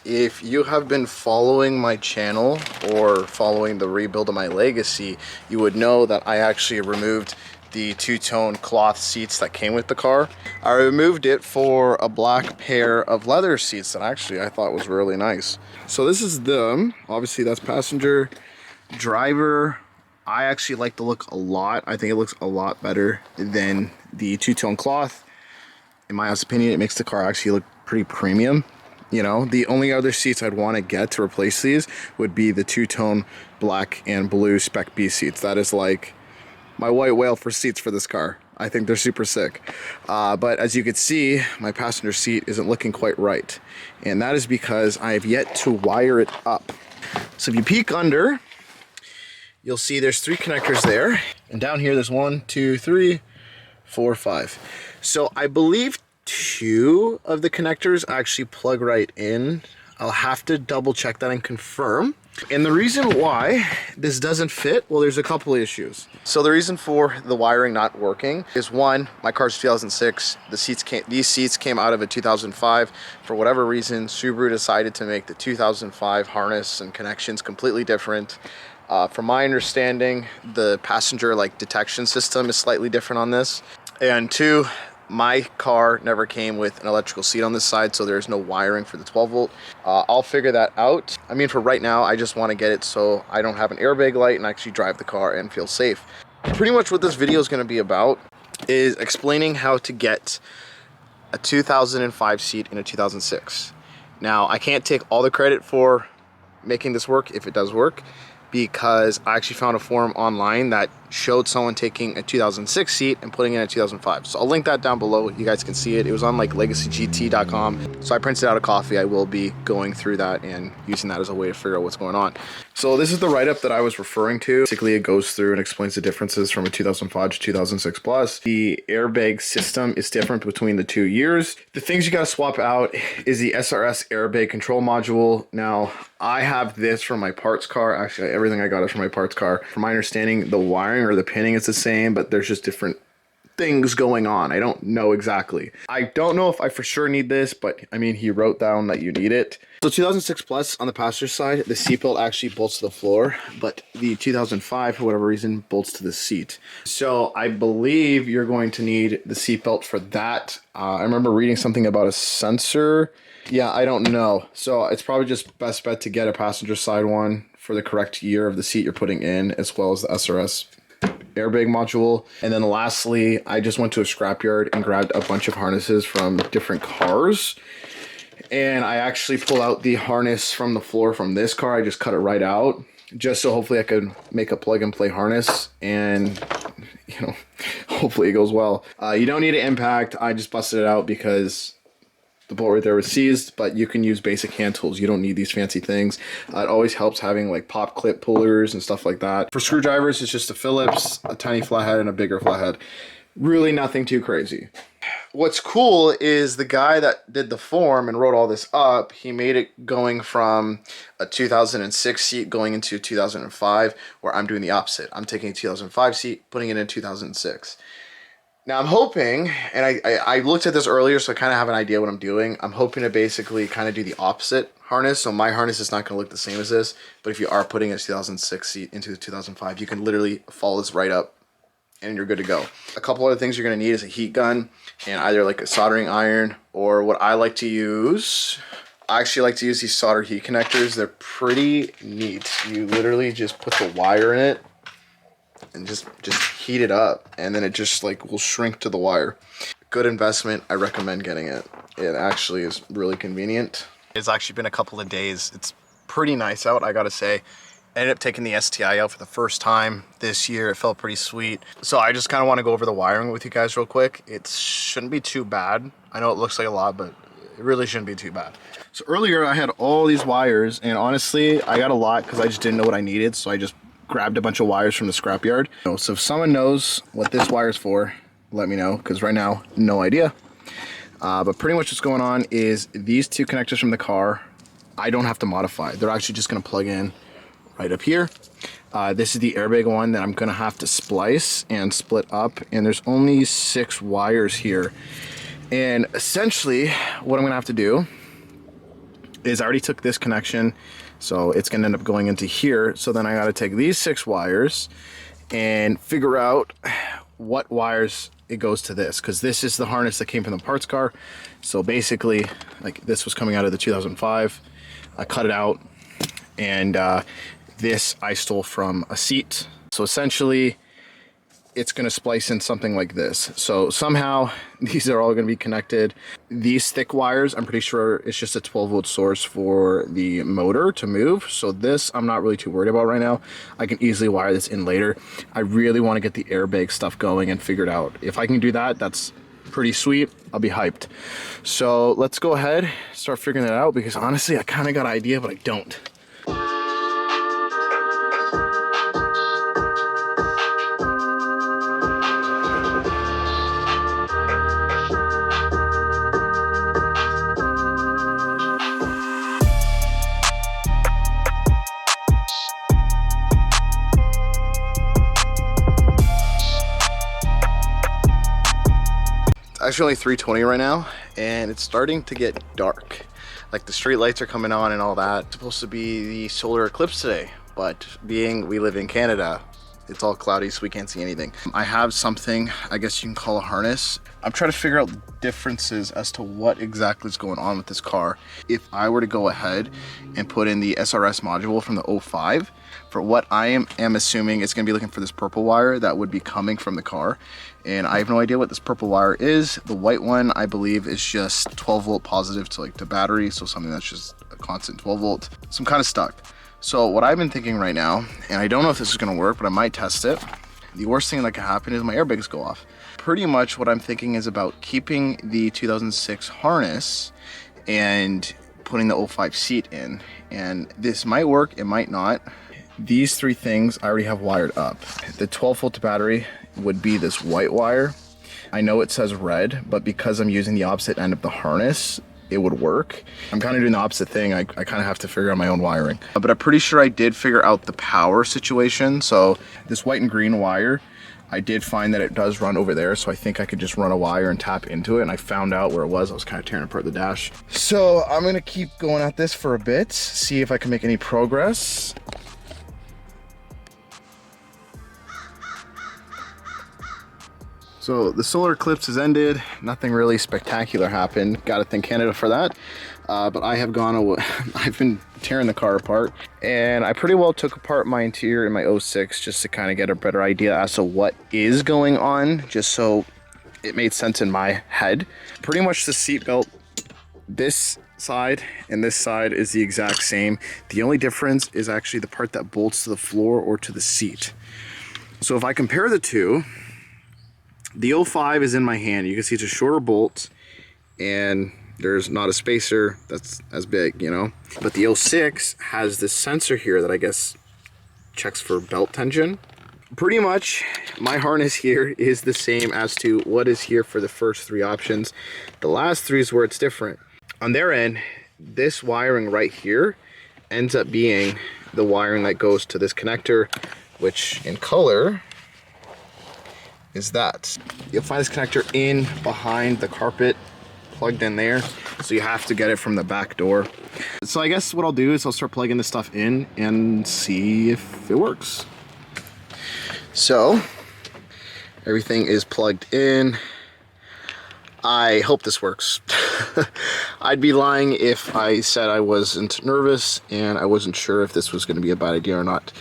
If you have been following my channel or following the rebuild of my Legacy, you would know that I actually removed the two-tone cloth seats that came with the car. I removed it for a black pair of leather seats that actually I thought was really nice. So this is them. Obviously that's passenger, driver. I actually like the look a lot. I think it looks a lot better than the two-tone cloth. In my honest opinion, it makes the car actually look pretty premium. You know, the only other seats I'd want to get to replace these would be the two-tone black and blue Spec B seats. That is like my white whale for seats for this car. I think they're super sick. But as you can see, my passenger seat isn't looking quite right. And that is because I have yet to wire it up. So if you peek under, you'll see there's 3 connectors there. And down here, there's 1, 2, 3, 4, 5. So I believe 2 of the connectors actually plug right in. I'll have to double check that and confirm. And the reason why this doesn't fit, well, there's a couple of issues. So the reason for the wiring not working is, one, my car's 2006. These seats came out of a 2005. For whatever reason, Subaru decided to make the 2005 harness and connections completely different. From my understanding, the passenger detection system is slightly different on this. And 2, my car never came with an electrical seat on this side, so there's no wiring for the 12 volt. I'll figure that out. I mean, for right now, I just want to get it so I don't have an airbag light and actually drive the car and feel safe. Pretty much what this video is going to be about is explaining how to get a 2005 seat in a 2006. Now, I can't take all the credit for making this work, if it does work, because I actually found a forum online that showed someone taking a 2006 seat and putting in a 2005. So I'll link that down below. You guys can see it. It was on legacygt.com. So I printed out a copy. I will be going through that and using that as a way to figure out what's going on. So this is the write-up that I was referring to. Basically, it goes through and explains the differences from a 2005 to 2006 plus. The airbag system is different between the 2 years. The things you got to swap out is the SRS airbag control module. Now, I have this from my parts car. Actually, everything I got is from my parts car. From my understanding, the wiring or the pinning is the same, but there's just different things going on. I don't know exactly. I don't know if I for sure need this, but I mean, he wrote down that you need it. So 2006 plus on the passenger side, the seatbelt actually bolts to the floor, but the 2005, for whatever reason, bolts to the seat. So I believe you're going to need the seatbelt for that. I remember reading something about a sensor. Yeah, I don't know. So it's probably just best bet to get a passenger side one for the correct year of the seat you're putting in, as well as the SRS airbag module. And then lastly, I just went to a scrapyard and grabbed a bunch of harnesses from different cars. And I actually pulled out the harness from the floor from this car. I just cut it right out, just so hopefully I could make a plug and play harness, and you know, hopefully it goes well. You don't need an impact. I just busted it out because the bolt right there was seized, but you can use basic hand tools. You don't need these fancy things. It always helps having pop clip pullers and stuff like that. For screwdrivers, it's just a Phillips, a tiny flathead, and a bigger flathead. Really nothing too crazy. What's cool is the guy that did the form and wrote all this up, he made it going from a 2006 seat going into 2005, where I'm doing the opposite. I'm taking a 2005 seat, putting it in 2006. Now I'm hoping, and I looked at this earlier, so I kind of have an idea what I'm doing. I'm hoping to basically kind of do the opposite harness. So my harness is not going to look the same as this, but if you are putting a 2006 seat into the 2005, you can literally follow this right up and you're good to go. A couple other things you're going to need is a heat gun and either a soldering iron, or what I like to use. I actually like to use these solder heat connectors. They're pretty neat. You literally just put the wire in it and just heat it up, and then it just will shrink to the wire. Good investment. I recommend getting it. It actually is really convenient. It's actually been a couple of days. It's pretty nice out, I gotta say. I ended up taking the STI out for the first time this year. It felt pretty sweet. So I just kind of want to go over the wiring with you guys real quick. It shouldn't be too bad. I know it looks like a lot, but it really shouldn't be too bad. So earlier I had all these wires, and honestly, I got a lot because I just didn't know what I needed. So I just grabbed a bunch of wires from the scrapyard. So if someone knows what this wire is for, let me know, because right now, no idea. But pretty much what's going on is these 2 connectors from the car, I don't have to modify. They're actually just going to plug in right up here. This is the airbag one that I'm going to have to splice and split up, and there's only 6 wires here. And essentially what I'm going to have to do is I already took this connection, so it's gonna end up going into here. So then I gotta take these 6 wires and figure out what wires it goes to this, because this is the harness that came from the parts car. So basically, like, this was coming out of the 2005. I cut it out, and this I stole from a seat. So essentially, it's gonna splice in something like this. So somehow these are all gonna be connected. These thick wires, I'm pretty sure it's just a 12-volt source for the motor to move. So this I'm not really too worried about right now. I can easily wire this in later. I really wanna get the airbag stuff going and figured out. If I can do that, that's pretty sweet. I'll be hyped. So let's go ahead, start figuring that out, because honestly, I kinda got an idea, but I don't. Actually only 3:20 right now, and it's starting to get dark. Like, the street lights are coming on and all that. It's supposed to be the solar eclipse today, but being we live in Canada, it's all cloudy, so we can't see anything. I have something, I guess you can call a harness. I'm trying to figure out the differences as to what exactly is going on with this car. If I were to go ahead and put in the SRS module from the 05, for what I am assuming it's gonna be looking for this purple wire that would be coming from the car. And I have no idea what this purple wire is. The white one, I believe, is just 12-volt positive to, like, to battery, so something that's just a constant 12-volt. So I'm kind of stuck. So what I've been thinking right now, and I don't know if this is gonna work, but I might test it. The worst thing that can happen is my airbags go off. Pretty much what I'm thinking is about keeping the 2006 harness and putting the 05 seat in. And this might work, it might not. These 3 things I already have wired up. The 12-volt battery would be this white wire. I know it says red, but because I'm using the opposite end of the harness, it would work. I'm kind of doing the opposite thing. I kind of have to figure out my own wiring. But I'm pretty sure I did figure out the power situation. So this white and green wire, I did find that it does run over there, so I think I could just run a wire and tap into it, and I found out where it was. I was kind of tearing apart the dash. So I'm gonna keep going at this for a bit, see if I can make any progress. So the solar eclipse has ended. Nothing really spectacular happened. Gotta thank Canada for that. But I have gone away. I've been tearing the car apart, and I pretty well took apart my interior in my 06 just to kind of get a better idea as to what is going on, just so it made sense in my head. Pretty much the seat belt, this side and this side is the exact same. The only difference is actually the part that bolts to the floor or to the seat. So if I compare the two, the 05 is in my hand. You can see it's a shorter bolt, and there's not a spacer that's as big, you know? But the 06 has this sensor here that I guess checks for belt tension. Pretty much, my harness here is the same as to what is here for the first 3 options. The last 3 is where it's different. On their end, this wiring right here ends up being the wiring that goes to this connector, which in color is that. You'll find this connector in behind the carpet, plugged in there, so you have to get it from the back door. So I guess what I'll do is I'll start plugging this stuff in and see if it works. So everything is plugged in. I hope this works. I'd be lying if I said I wasn't nervous and I wasn't sure if this was going to be a bad idea or not.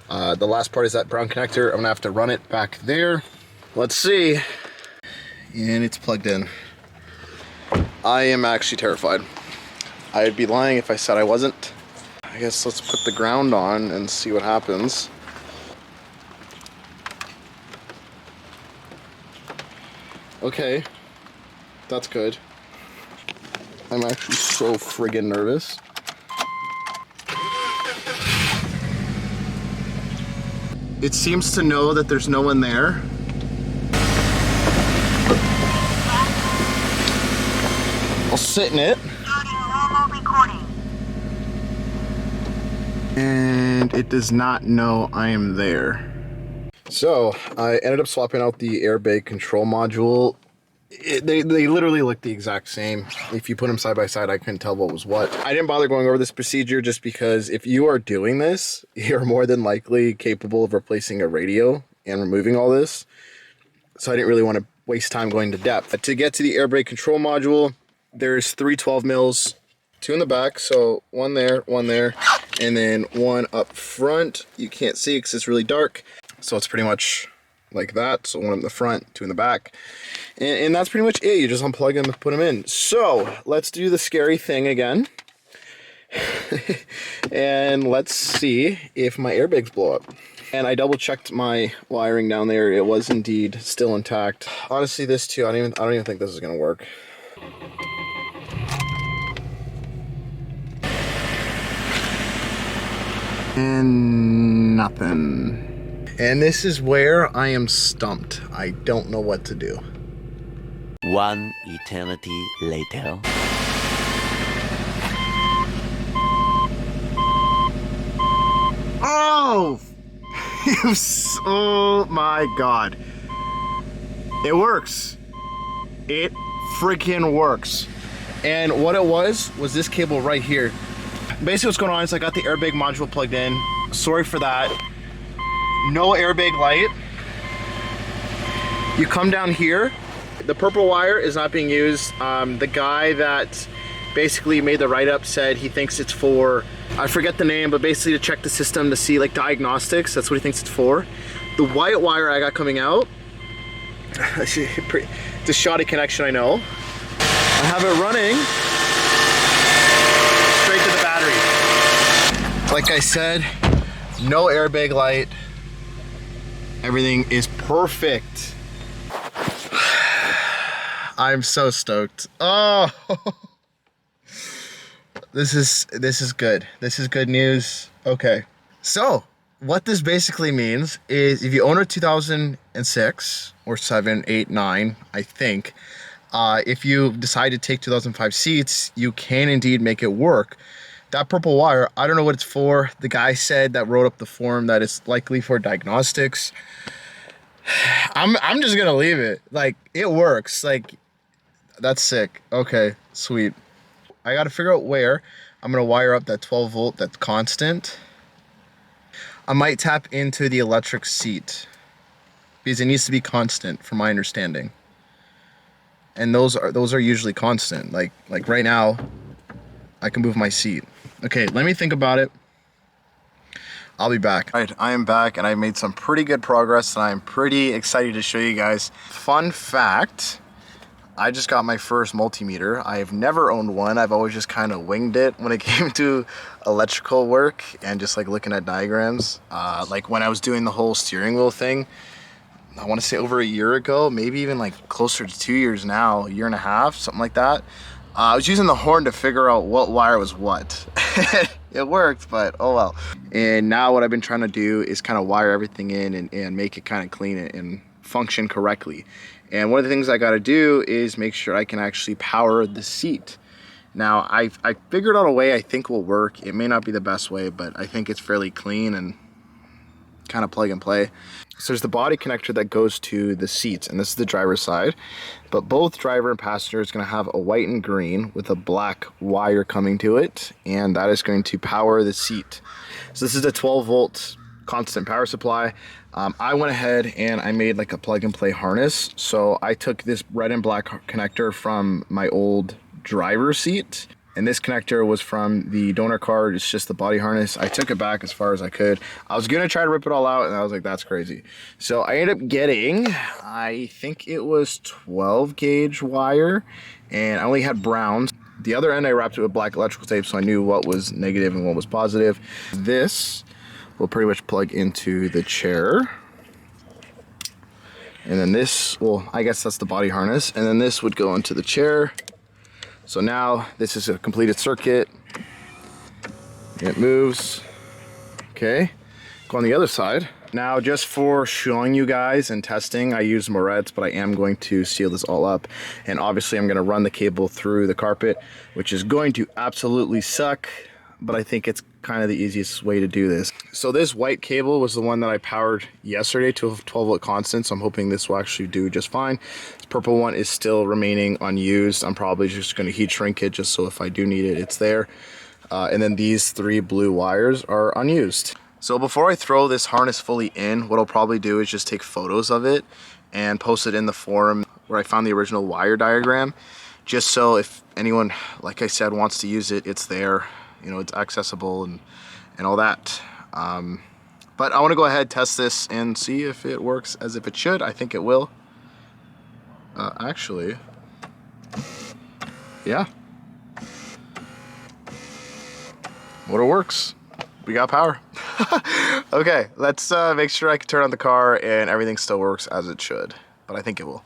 The last part is that brown connector. I'm gonna have to run it back there. Let's see. And it's plugged in. I am actually terrified. I'd be lying if I said I wasn't. I guess let's put the ground on and see what happens. Okay, that's good. I'm actually so friggin' nervous. It seems to know that there's no one there. I'll sit in it. And it does not know I am there. So I ended up swapping out the airbag control module They literally look the exact same. If you put them side by side, I couldn't tell what was what. I didn't bother going over this procedure just because if you are doing this, you're more than likely capable of replacing a radio and removing all this. So I didn't really want to waste time going to depth. To get to the air brake control module, there's 3 12 mils, 2 in the back, so one there, and then one up front. You can't see because it's really dark. So it's pretty much like that. So one in the front, 2 in the back. And that's pretty much it. You just unplug them and put them in. So let's do the scary thing again. And let's see if my airbags blow up. And I double checked my wiring down there. It was indeed still intact. Honestly, this too, I don't even think this is gonna work. And nothing. And this is where I am stumped. I don't know what to do. One eternity later. Oh! Oh my god. It works. It freaking works. And what it was this cable right here. Basically what's going on is I got the airbag module plugged in. Sorry for that. No airbag light. You come down here. The purple wire is not being used. The guy that basically made the write-up said he thinks it's for, I forget the name, but basically to check the system to see like diagnostics. That's what he thinks it's for. The white wire I got coming out, it's a shoddy connection, I know. I have it running straight to the battery. Like I said, no airbag light. Everything is perfect. I'm so stoked. Oh. This is good. This is good news. Okay. So, what this basically means is if you own a 2006 or 7, 8, 9, I think, if you decide to take 2005 seats, you can indeed make it work. That purple wire, I don't know what it's for. The guy said that wrote up the form that it's likely for diagnostics. I'm just gonna leave it. Like, it works. Like, that's sick. Okay, sweet. I got to figure out where I'm going to wire up that 12 volt that's constant. I might tap into the electric seat because it needs to be constant from my understanding. And those are usually constant. Like right now, I can move my seat. Okay, let me think about it. I'll be back. All right, I am back and I made some pretty good progress and I'm pretty excited to show you guys. Fun fact, I just got my first multimeter. I've never owned one. I've always just kind of winged it when it came to electrical work and just like looking at diagrams. Like when I was doing the whole steering wheel thing, I want to say over a year ago, maybe even like closer to 2 years now, a year and a half, something like that. I was using the horn to figure out what wire was what. It worked, but oh well. And now what I've been trying to do is kind of wire everything in and make it kind of clean and function correctly. And one of the things I got to do is make sure I can actually power the seat. Now, I figured out a way I think will work. It may not be the best way, but I think it's fairly clean and kind of plug and play. So there's the body connector that goes to the seats, and this is the driver's side. But both driver and passenger is going to have a white and green with a black wire coming to it, and that is going to power the seat. So this is a 12 volt constant power supply. I went ahead and I made like a plug and play harness. So I took this red and black connector from my old driver's seat, and this connector was from the donor card. It's just the body harness. I took it back as far as I could. I was gonna try to rip it all out and I was like, that's crazy. So I ended up getting, I think it was 12 gauge wire, and I only had browns. The other end I wrapped it with black electrical tape so I knew what was negative and what was positive. This will pretty much plug into the chair. And then this, well, I guess that's the body harness. And then this would go into the chair. So now this is a completed circuit. It moves. Okay, go on the other side. Now, just for showing you guys and testing, I use Moretz, but I am going to seal this all up. And obviously I'm gonna run the cable through the carpet, which is going to absolutely suck. but I think it's kind of the easiest way to do this. So this white cable was the one that I powered yesterday to a 12 volt constant, so I'm hoping this will actually do just fine. This purple one is still remaining unused. I'm probably just going to heat shrink it just so if I do need it, it's there. And then these 3 blue wires are unused. So before I throw this harness fully in, what I'll probably do is just take photos of it and post it in the forum where I found the original wire diagram, just so if anyone, like I said, wants to use it, it's there, you know, it's accessible and all that. But I want to go ahead, test this and see if it works as if it should. I think it will. Actually, yeah. What it works. We got power. Okay, let's make sure I can turn on the car and everything still works as it should, but I think it will.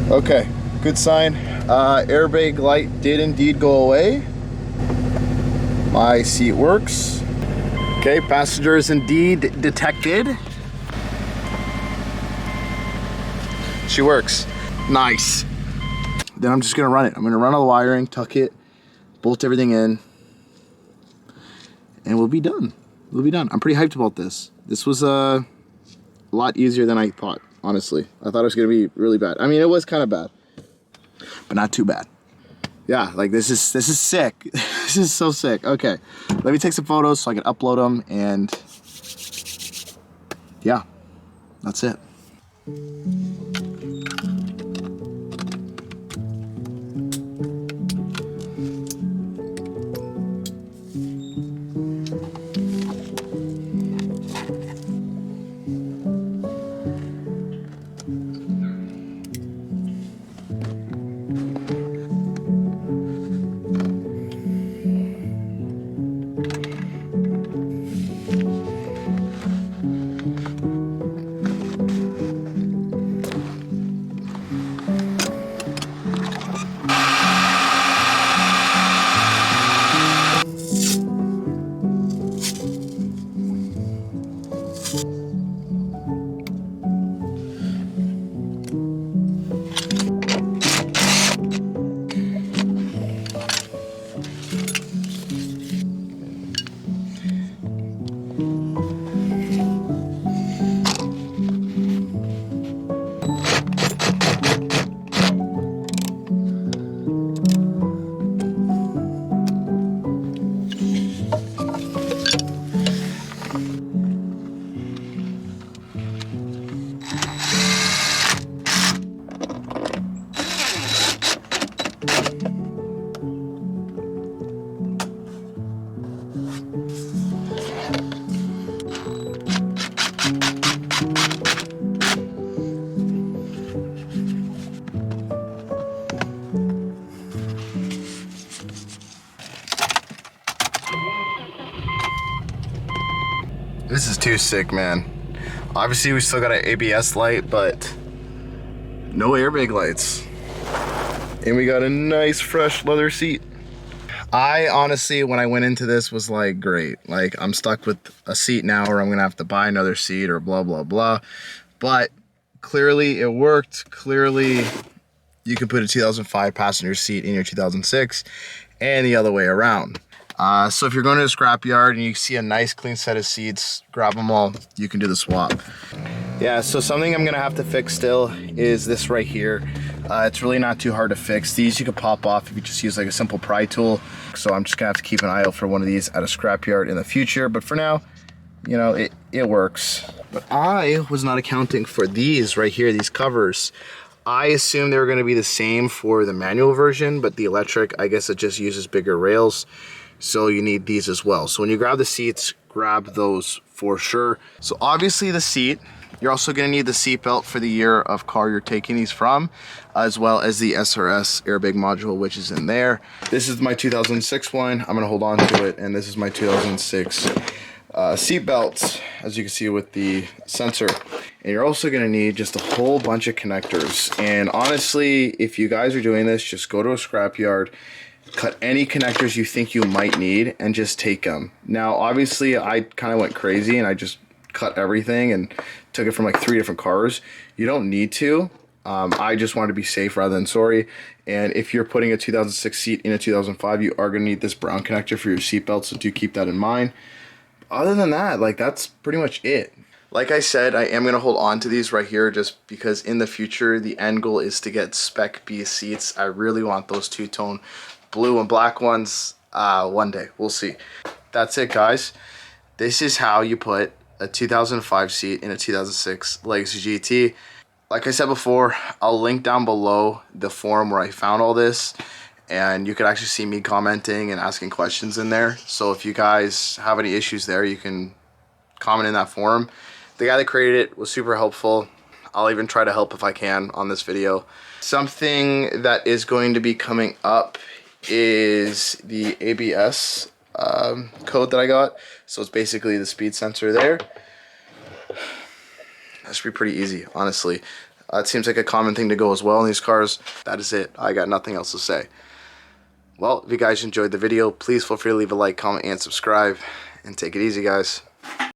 Okay, good sign. Airbag light did indeed go away. My seat works. Okay, passenger is indeed detected. She works. Nice. Then I'm just gonna run it. I'm gonna run all the wiring, tuck it, bolt everything in, and we'll be done. We'll be done. I'm pretty hyped about this. This was a lot easier than I thought, honestly. I thought it was gonna be really bad. I mean, it was kind of bad, but not too bad. Yeah, like this is sick. This is so sick. Okay, let me take some photos so I can upload them, and yeah, that's it. This is too sick, man. Obviously, we still got an ABS light, but no airbag lights. And we got a nice fresh leather seat. I honestly, when I went into this, was like, great. Like, I'm stuck with a seat now, or I'm gonna have to buy another seat, or blah, blah, blah. But clearly it worked. Clearly you can put a 2005 passenger seat in your 2006 and the other way around. So if you're going to a scrapyard and you see a nice clean set of seats, grab them all, you can do the swap. Yeah, so something I'm gonna have to fix still is this right here. It's really not too hard to fix. These you could pop off if you just use like a simple pry tool. So I'm just gonna have to keep an eye out for one of these at a scrapyard in the future. But for now, you know, it works. But I was not accounting for these right here, these covers. I assumed they were gonna be the same for the manual version, but the electric, I guess it just uses bigger rails. So you need these as well. So when you grab the seats, grab those for sure. So obviously the seat, you're also gonna need the seat belt for the year of car you're taking these from, as well as the SRS airbag module, which is in there. This is my 2006 one. I'm gonna hold on to it. And this is my 2006 seat belts, as you can see with the sensor. And you're also gonna need just a whole bunch of connectors. And honestly, if you guys are doing this, just go to a scrapyard, cut any connectors you think you might need and just take them. Now, obviously I kind of went crazy and I just cut everything and took it from like 3 different cars. You don't need to. I just wanted to be safe rather than sorry. And if you're putting a 2006 seat in a 2005, you are going to need this brown connector for your seatbelt, so do keep that in mind. Other than that, like, that's pretty much it. Like I said, I am going to hold on to these right here just because in the future, the end goal is to get Spec B seats. I really want those two-tone blue and black ones one day. We'll see. That's it, guys. This is how you put a 2005 seat in a 2006 Legacy GT. Like I said before, I'll link down below the forum where I found all this, and you could actually see me commenting and asking questions in there. So if you guys have any issues there, you can comment in that forum. The guy that created it was super helpful. I'll even try to help if I can on this video. Something that is going to be coming up is the ABS code that I got. So it's basically the speed sensor there. That should be pretty easy, honestly. It seems like a common thing to go as well in these cars. That is it. I got nothing else to say. Well, if you guys enjoyed the video, please feel free to leave a like, comment, and subscribe. And take it easy, guys.